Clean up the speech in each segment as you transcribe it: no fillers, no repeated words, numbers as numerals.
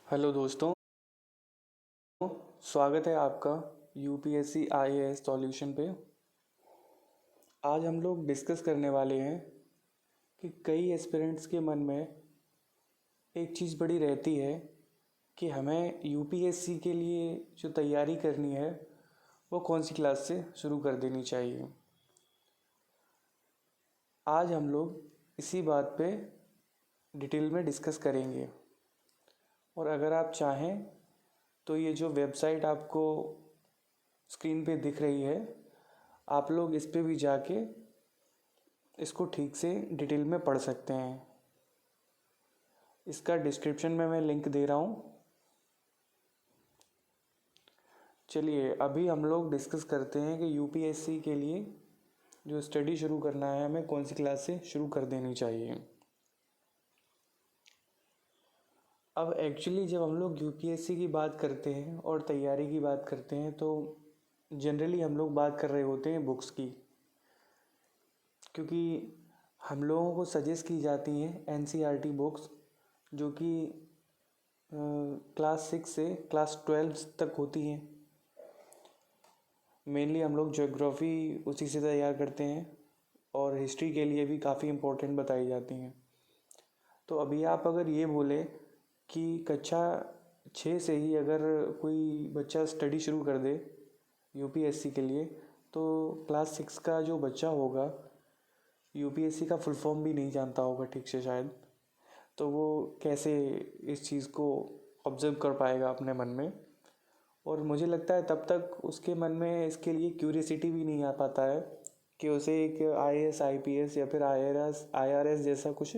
Hello दोस्तों, स्वागत है आपका यूपीएससी आईएएस सॉल्यूशन पे। आज हम लोग डिस्कस करने वाले हैं कि कई एस्पिरेंट्स के मन में एक चीज़ बड़ी रहती है कि हमें यूपीएससी के लिए जो तैयारी करनी है वो कौन सी क्लास से शुरू कर देनी चाहिए। आज हम लोग इसी बात पे डिटेल में डिस्कस करेंगे और अगर आप चाहें तो ये जो वेबसाइट आपको स्क्रीन पे दिख रही है, आप लोग इस पे भी जाके इसको ठीक से डिटेल में पढ़ सकते हैं। इसका डिस्क्रिप्शन में मैं लिंक दे रहा हूँ। चलिए अभी हम लोग डिस्कस करते हैं कि यूपीएससी के लिए जो स्टडी शुरू करना है हमें कौन सी क्लास से शुरू कर देनी चाहिए। अब एक्चुअली जब हम लोग यूपीएससी की बात करते हैं और तैयारी की बात करते हैं तो जनरली हम लोग बात कर रहे होते हैं बुक्स की, क्योंकि हम लोगों को सजेस्ट की जाती हैं एनसीईआरटी बुक्स जो कि क्लास 6 से क्लास 12 तक होती हैं। मेनली हम लोग ज्योग्राफी उसी से तैयार करते हैं और हिस्ट्री के लिए भी काफ़ी इम्पोर्टेंट बताई जाती हैं। तो अभी आप अगर ये बोले कि कक्षा 6 से ही अगर कोई बच्चा स्टडी शुरू कर दे यूपीएससी के लिए, तो क्लास 6 का जो बच्चा होगा यूपीएससी का फुल फॉर्म भी नहीं जानता होगा ठीक से शायद, तो वो कैसे इस चीज़ को ऑब्ज़र्व कर पाएगा अपने मन में। और मुझे लगता है तब तक उसके मन में इसके लिए क्यूरियसिटी भी नहीं आ पाता है कि उसे एक आईएएस आईपीएस या फिर आईआरएस जैसा कुछ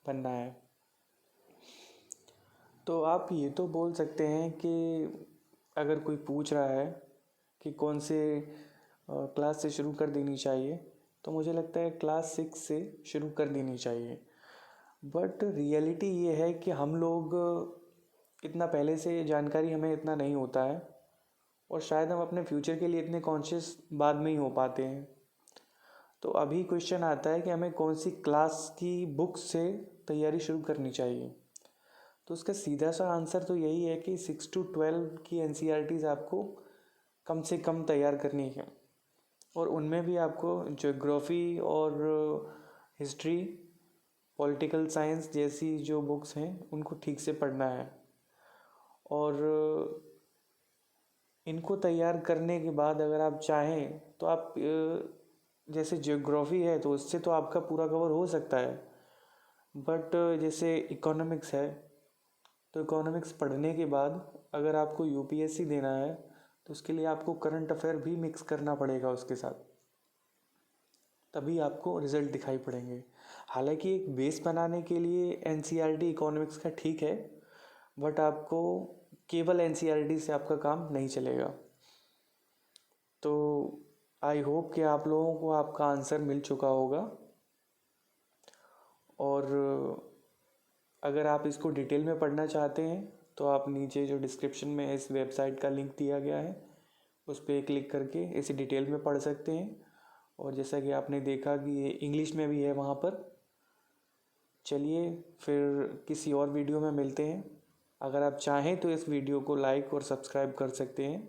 बनना है। तो आप ये तो बोल सकते हैं कि अगर कोई पूछ रहा है कि कौन से क्लास से शुरू कर देनी चाहिए, तो मुझे लगता है क्लास 6 से शुरू कर देनी चाहिए। बट रियलिटी ये है कि हम लोग इतना पहले से जानकारी हमें इतना नहीं होता है और शायद हम अपने फ्यूचर के लिए इतने कॉन्शियस बाद में ही हो पाते हैं। तो अभी क्वेश्चन आता है कि हमें कौन सी क्लास की बुक से तैयारी शुरू करनी चाहिए। तो उसका सीधा सा आंसर तो यही है कि 6 to 12 की एनसीईआरटीज़ आपको कम से कम तैयार करनी है और उनमें भी आपको ज्योग्राफी और हिस्ट्री, पॉलिटिकल साइंस जैसी जो बुक्स हैं उनको ठीक से पढ़ना है। और इनको तैयार करने के बाद अगर आप चाहें तो आप जैसे ज्योग्राफी है तो उससे तो आपका पूरा कवर हो सकता है, बट जैसे इकोनॉमिक्स है तो इकोनॉमिक्स पढ़ने के बाद अगर आपको यूपीएससी देना है तो उसके लिए आपको करंट अफेयर भी मिक्स करना पड़ेगा उसके साथ, तभी आपको रिजल्ट दिखाई पड़ेंगे। हालांकि एक बेस बनाने के लिए एनसीईआरटी इकोनॉमिक्स का ठीक है, बट आपको केवल एनसीईआरटी से आपका काम नहीं चलेगा। तो आई होप कि आप लोगों को आपका आंसर मिल चुका होगा। और अगर आप इसको डिटेल में पढ़ना चाहते हैं तो आप नीचे जो डिस्क्रिप्शन में इस वेबसाइट का लिंक दिया गया है उस पर क्लिक करके इसे डिटेल में पढ़ सकते हैं। और जैसा कि आपने देखा कि ये इंग्लिश में भी है वहाँ पर। चलिए फिर किसी और वीडियो में मिलते हैं। अगर आप चाहें तो इस वीडियो को लाइक और सब्सक्राइब कर सकते हैं।